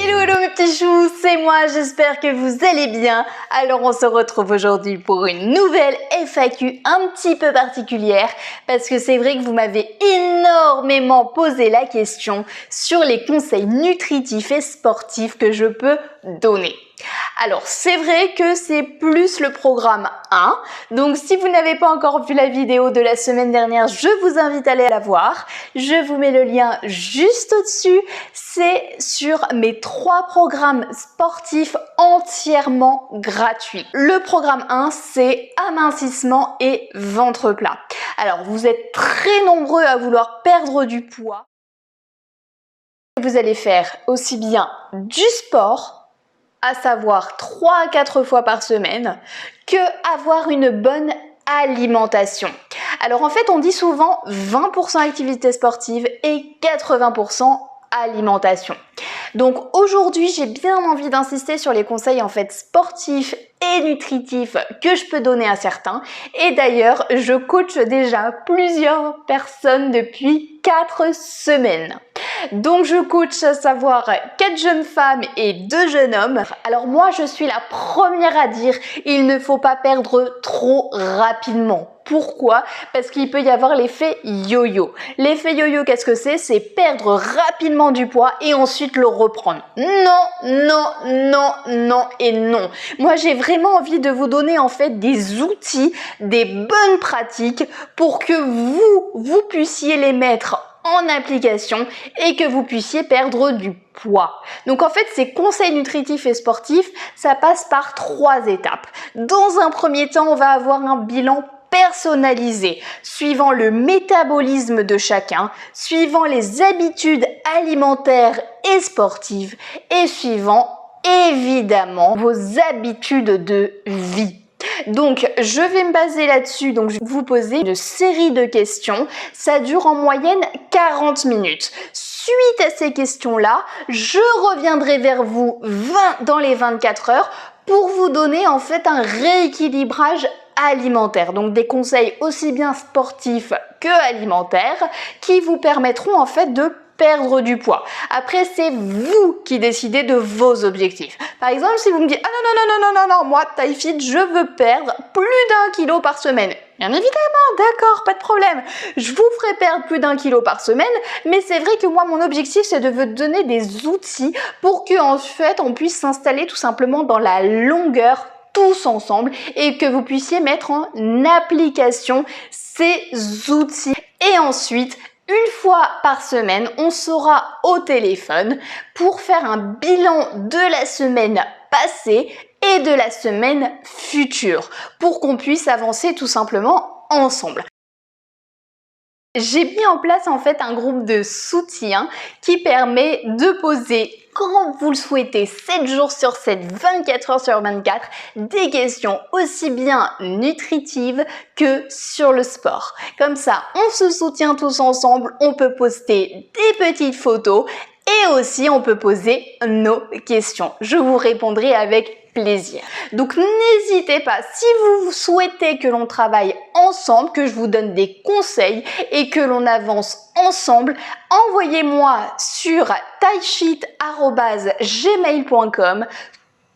Hello hello mes petits choux, c'est moi, j'espère que vous allez bien. Alors on se retrouve aujourd'hui pour une nouvelle FAQ un petit peu particulière parce que c'est vrai que vous m'avez énormément posé la question sur les conseils nutritifs et sportifs que je peux donner. Alors c'est vrai que c'est plus le programme 1, donc si vous n'avez pas encore vu la vidéo de la semaine dernière, je vous invite à aller la voir. Je vous mets le lien juste au-dessus, c'est sur mes 3 programmes sportifs entièrement gratuits. Le programme 1, c'est amincissement et ventre plat. Alors vous êtes très nombreux à vouloir perdre du poids. Vous allez faire aussi bien du sport, à savoir 3 à 4 fois par semaine, que avoir une bonne alimentation. Alors en fait, on dit souvent 20% activité sportive et 80% alimentation. Donc aujourd'hui, j'ai bien envie d'insister sur les conseils en fait sportifs et nutritifs que je peux donner à certains. Et d'ailleurs, je coach déjà plusieurs personnes depuis 4 semaines. Donc je coach à savoir 4 jeunes femmes et 2 jeunes hommes. Alors moi je suis la première à dire il ne faut pas perdre trop rapidement. Pourquoi? Parce qu'il peut y avoir l'effet yo-yo. L'effet yo-yo, qu'est-ce que c'est? C'est perdre rapidement du poids et ensuite le reprendre. Non, non, non, non et non. Moi j'ai vraiment envie de vous donner en fait des outils, des bonnes pratiques pour que vous puissiez les mettre en application et que vous puissiez perdre du poids. Donc en fait, ces conseils nutritifs et sportifs, ça passe par 3 étapes. Dans un premier temps, on va avoir un bilan personnalisé, suivant le métabolisme de chacun, suivant les habitudes alimentaires et sportives et suivant évidemment vos habitudes de vie. Donc, je vais me baser là-dessus. Donc, je vais vous poser une série de questions. Ça dure en moyenne 40 minutes. Suite à ces questions-là, je reviendrai vers vous dans les 24 heures pour vous donner en fait un rééquilibrage alimentaire. Donc, des conseils aussi bien sportifs que alimentaires qui vous permettront en fait de perdre du poids. Après, c'est vous qui décidez de vos objectifs. Par exemple, si vous me dites « Ah non, moi, taille fit, je veux perdre plus d'1 kilo par semaine. » Bien évidemment, d'accord, pas de problème. Je vous ferai perdre plus d'1 kilo par semaine, mais c'est vrai que moi, mon objectif, c'est de vous donner des outils pour que, en fait, on puisse s'installer tout simplement dans la longueur tous ensemble et que vous puissiez mettre en application ces outils. Et ensuite, une fois par semaine, on sera au téléphone pour faire un bilan de la semaine passée et de la semaine future pour qu'on puisse avancer tout simplement ensemble. J'ai mis en place en fait un groupe de soutien qui permet de poser quand vous le souhaitez 7 jours sur 7, 24 heures sur 24, des questions aussi bien nutritives que sur le sport. Comme ça, on se soutient tous ensemble, on peut poster des petites photos et aussi on peut poser nos questions. Je vous répondrai avec plaisir. Donc n'hésitez pas, si vous souhaitez que l'on travaille ensemble, que je vous donne des conseils et que l'on avance ensemble, envoyez-moi sur taillefit@gmail.com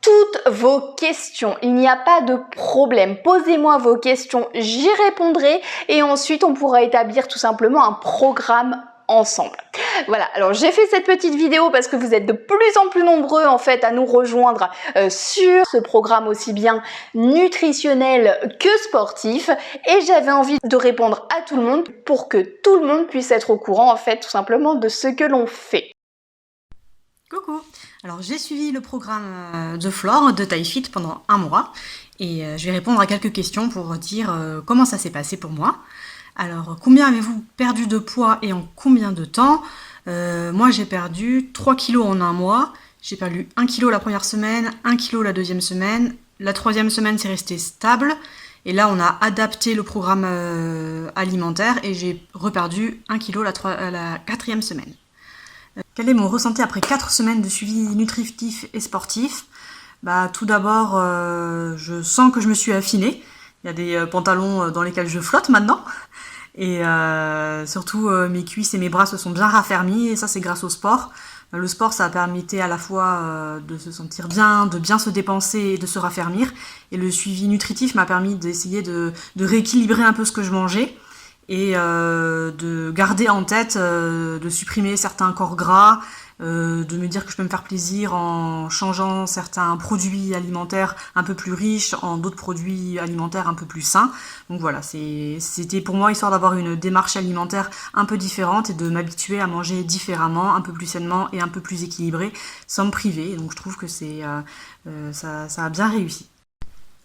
toutes vos questions. Il n'y a pas de problème. Posez-moi vos questions, j'y répondrai et ensuite on pourra établir tout simplement un programme ensemble. Voilà, alors j'ai fait cette petite vidéo parce que vous êtes de plus en plus nombreux en fait à nous rejoindre sur ce programme aussi bien nutritionnel que sportif et j'avais envie de répondre à tout le monde pour que tout le monde puisse être au courant en fait tout simplement de ce que l'on fait. Coucou! Alors j'ai suivi le programme de Flore de TailleFit pendant 1 mois et je vais répondre à quelques questions pour dire comment ça s'est passé pour moi. Alors, combien avez-vous perdu de poids et en combien de temps? Moi, j'ai perdu 3 kilos en 1 mois. J'ai perdu 1 kilo la première semaine, 1 kilo la deuxième semaine. La troisième semaine, c'est resté stable. Et là, on a adapté le programme alimentaire et j'ai reperdu 1 kilo la 4e semaine. Quel est mon ressenti après 4 semaines de suivi nutritif et sportif? Tout d'abord, je sens que je me suis affinée. Il y a des pantalons dans lesquels je flotte maintenant. Et surtout, mes cuisses et mes bras se sont bien raffermis. Et ça, c'est grâce au sport. Le sport, ça permettait à la fois de se sentir bien, de bien se dépenser et de se raffermir. Et le suivi nutritif m'a permis d'essayer de rééquilibrer un peu ce que je mangeais et de garder en tête, de supprimer certains corps gras, de me dire que je peux me faire plaisir en changeant certains produits alimentaires un peu plus riches en d'autres produits alimentaires un peu plus sains. Donc voilà, c'était pour moi histoire d'avoir une démarche alimentaire un peu différente et de m'habituer à manger différemment, un peu plus sainement et un peu plus équilibré, sans me priver. Donc je trouve que ça a bien réussi.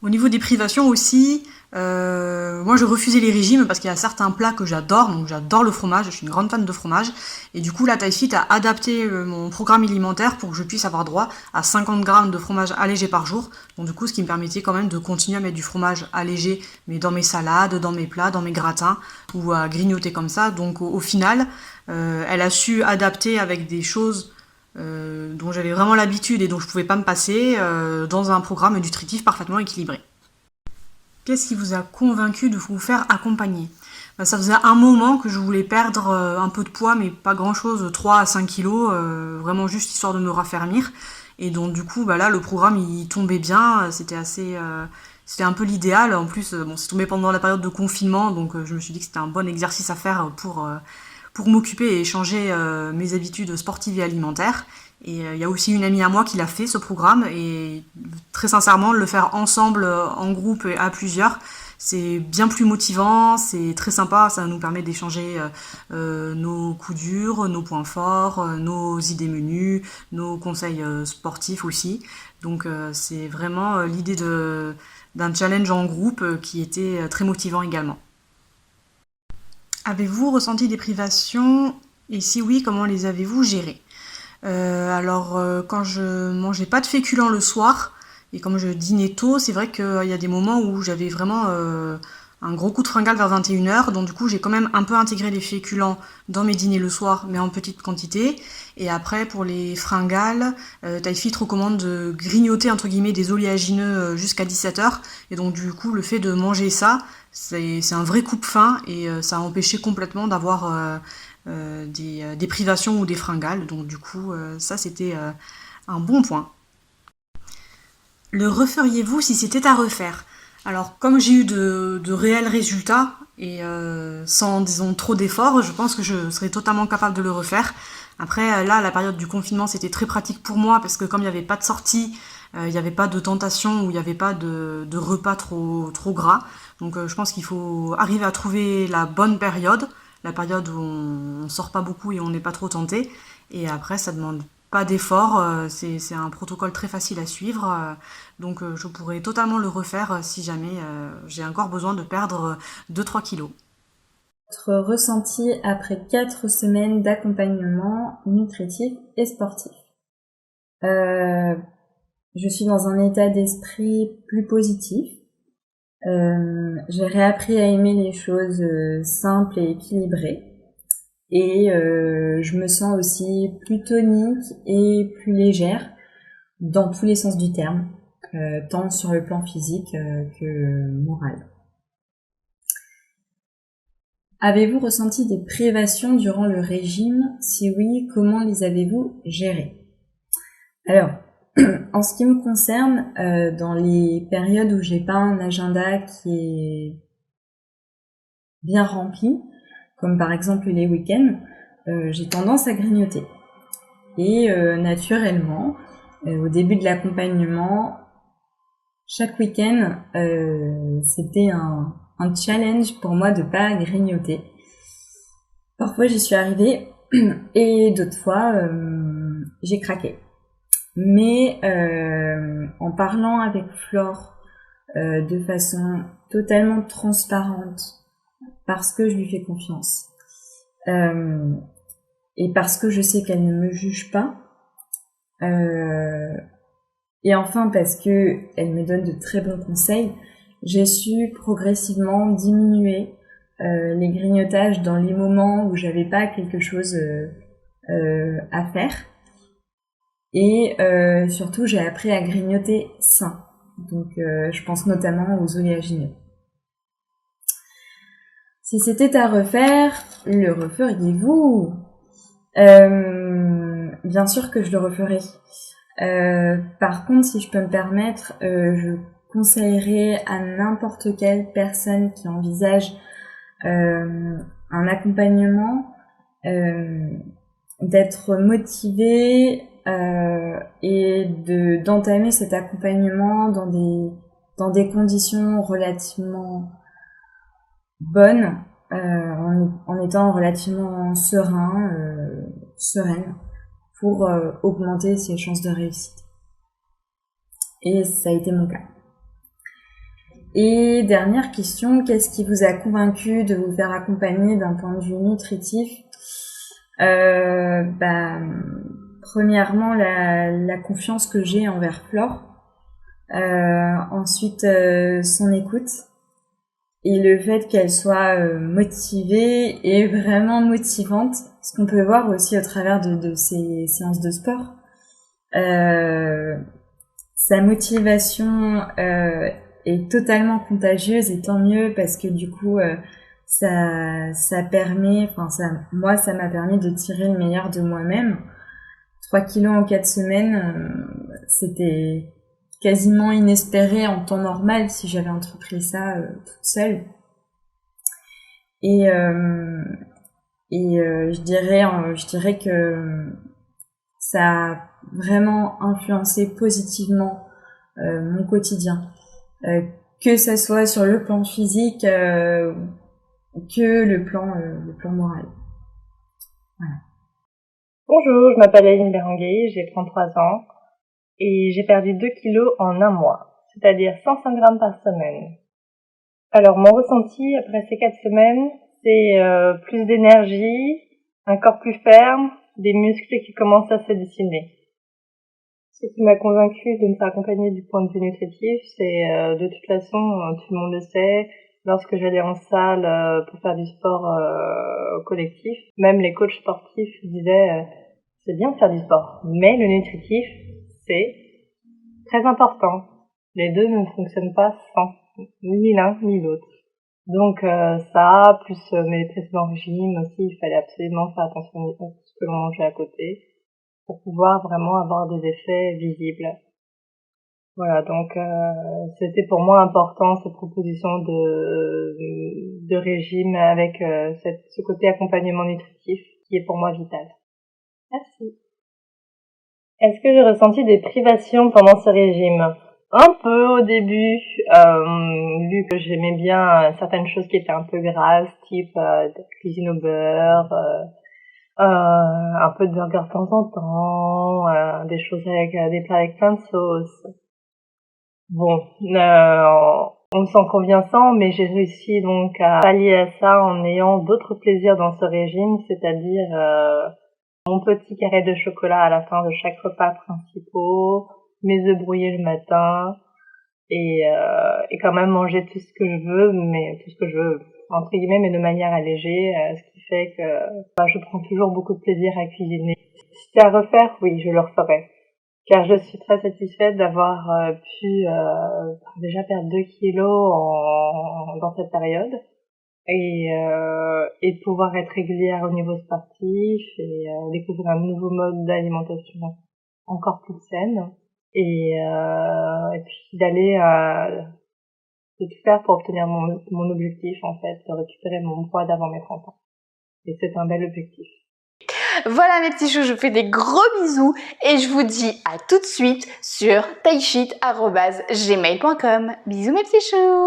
Au niveau des privations aussi, moi je refusais les régimes parce qu'il y a certains plats que j'adore, donc j'adore le fromage, je suis une grande fan de fromage, et du coup la Taille a adapté mon programme alimentaire pour que je puisse avoir droit à 50 grammes de fromage allégé par jour, donc du coup ce qui me permettait quand même de continuer à mettre du fromage allégé, mais dans mes salades, dans mes plats, dans mes gratins, ou à grignoter comme ça, donc au final, elle a su adapter avec des choses dont j'avais vraiment l'habitude et dont je pouvais pas me passer dans un programme nutritif parfaitement équilibré. Qu'est-ce qui vous a convaincu de vous faire accompagner ? Ça faisait un moment que je voulais perdre un peu de poids, mais pas grand-chose, 3 à 5 kilos, vraiment juste histoire de me raffermir. Et donc du coup, là, le programme, il tombait bien, c'était un peu l'idéal. En plus, c'est tombé pendant la période de confinement, donc je me suis dit que c'était un bon exercice à faire pour m'occuper et changer mes habitudes sportives et alimentaires. Et il y a aussi une amie à moi qui l'a fait, ce programme, et très sincèrement, le faire ensemble, en groupe et à plusieurs, c'est bien plus motivant, c'est très sympa, ça nous permet d'échanger nos coups durs, nos points forts, nos idées menues, nos conseils sportifs aussi. Donc c'est vraiment l'idée d'un challenge en groupe qui était très motivant également. Avez-vous ressenti des privations et si oui, comment les avez-vous gérées ? Quand je mangeais pas de féculents le soir et comme je dînais tôt, c'est vrai qu'il y a des moments où j'avais vraiment un gros coup de fringale vers 21h, donc du coup j'ai quand même un peu intégré les féculents dans mes dîners le soir, mais en petite quantité. Et après pour les fringales, Taille recommande de grignoter entre guillemets des oléagineux jusqu'à 17h, et donc du coup le fait de manger ça, c'est un vrai coupe-faim et ça a empêché complètement d'avoir des privations ou des fringales. Donc du coup, ça c'était un bon point. Le referiez-vous si c'était à refaire ? Alors comme j'ai eu de réels résultats et sans disons trop d'efforts, je pense que je serais totalement capable de le refaire. Après là, la période du confinement c'était très pratique pour moi parce que comme il n'y avait pas de sortie, il n'y avait pas de tentation ou il n'y avait pas de repas trop gras. Donc je pense qu'il faut arriver à trouver la bonne période, la période où on sort pas beaucoup et on n'est pas trop tenté. Et après, ça demande pas d'effort, c'est un protocole très facile à suivre. Donc je pourrais totalement le refaire si jamais j'ai encore besoin de perdre 2-3 kilos. Votre ressenti après 4 semaines d'accompagnement nutritif et sportif. Je suis dans un état d'esprit plus positif. J'ai réappris à aimer les choses simples et équilibrées. Et je me sens aussi plus tonique et plus légère dans tous les sens du terme, tant sur le plan physique que moral. Avez-vous ressenti des privations durant le régime ? Si oui, comment les avez-vous gérées ? Alors, en ce qui me concerne, dans les périodes où j'ai pas un agenda qui est bien rempli, comme par exemple les week-ends, j'ai tendance à grignoter. Et naturellement, au début de l'accompagnement, chaque week-end, c'était un challenge pour moi de pas grignoter. Parfois j'y suis arrivée et d'autres fois j'ai craqué. Mais en parlant avec Flore de façon totalement transparente, parce que je lui fais confiance et parce que je sais qu'elle ne me juge pas, et enfin parce que elle me donne de très bons conseils, j'ai su progressivement diminuer les grignotages dans les moments où j'avais pas quelque chose à faire. Et surtout, j'ai appris à grignoter sain. Donc, je pense notamment aux oléagineux. Si c'était à refaire, le referiez-vous ? bien sûr que je le referai. Par contre, si je peux me permettre, je conseillerais à n'importe quelle personne qui envisage un accompagnement d'être motivée et d'entamer cet accompagnement dans des conditions relativement bonnes, en étant relativement sereine pour augmenter ses chances de réussite. Et ça a été mon cas. Et dernière question, qu'est-ce qui vous a convaincu de vous faire accompagner d'un point de vue nutritif? Premièrement, la confiance que j'ai envers Flore. Ensuite, son écoute. Et le fait qu'elle soit motivée et vraiment motivante, ce qu'on peut voir aussi au travers de ses séances de sport. Sa motivation est totalement contagieuse et tant mieux parce que du coup ça permet, moi ça m'a permis de tirer le meilleur de moi-même. 3 kilos en 4 semaines, c'était quasiment inespéré en temps normal si j'avais entrepris ça toute seule. Et je dirais que ça a vraiment influencé positivement mon quotidien, que ça soit sur le plan physique que le plan moral. Voilà. Bonjour, je m'appelle Aline Berenguer, j'ai 33 ans et j'ai perdu 2 kilos en un mois, c'est-à-dire 105 grammes par semaine. Alors mon ressenti après ces 4 semaines, c'est plus d'énergie, un corps plus ferme, des muscles qui commencent à se dessiner. Ce qui m'a convaincue de me faire accompagner du point de vue nutritif, c'est de toute façon, tout le monde le sait, lorsque j'allais en salle pour faire du sport collectif, même les coachs sportifs disaient c'est bien de faire du sport, mais le nutritif, c'est très important. Les deux ne fonctionnent pas sans, ni l'un ni l'autre. Donc ça, plus mes précédents régimes aussi, il fallait absolument faire attention à ce que l'on mangeait à côté pour pouvoir vraiment avoir des effets visibles. Voilà, donc c'était pour moi important cette proposition de régime avec ce côté accompagnement nutritif qui est pour moi vital. Merci. Est-ce que j'ai ressenti des privations pendant ce régime? Un peu au début, vu que j'aimais bien certaines choses qui étaient un peu grasses, type cuisine au beurre, un peu de burger de temps en temps, des choses avec des plats avec plein de sauces. Bon, on me sent convient sans, mais j'ai réussi donc à pallier à ça en ayant d'autres plaisirs dans ce régime, c'est-à-dire mon petit carré de chocolat à la fin de chaque repas principaux, mes œufs brouillés le matin, et quand même manger tout ce que je veux, entre guillemets, mais de manière allégée, ce qui fait que je prends toujours beaucoup de plaisir à cuisiner. Si c'était à refaire, oui, je le referais. Car je suis très satisfaite d'avoir pu déjà perdre 2 kilos dans cette période et de pouvoir être régulière au niveau sportif et découvrir un nouveau mode d'alimentation encore plus saine et puis d'aller de tout faire pour obtenir mon objectif en fait, de récupérer mon poids d'avant mes 30 ans. Et c'est un bel objectif. Voilà mes petits choux, je vous fais des gros bisous et je vous dis à tout de suite sur taishit@gmail.com. Bisous mes petits choux.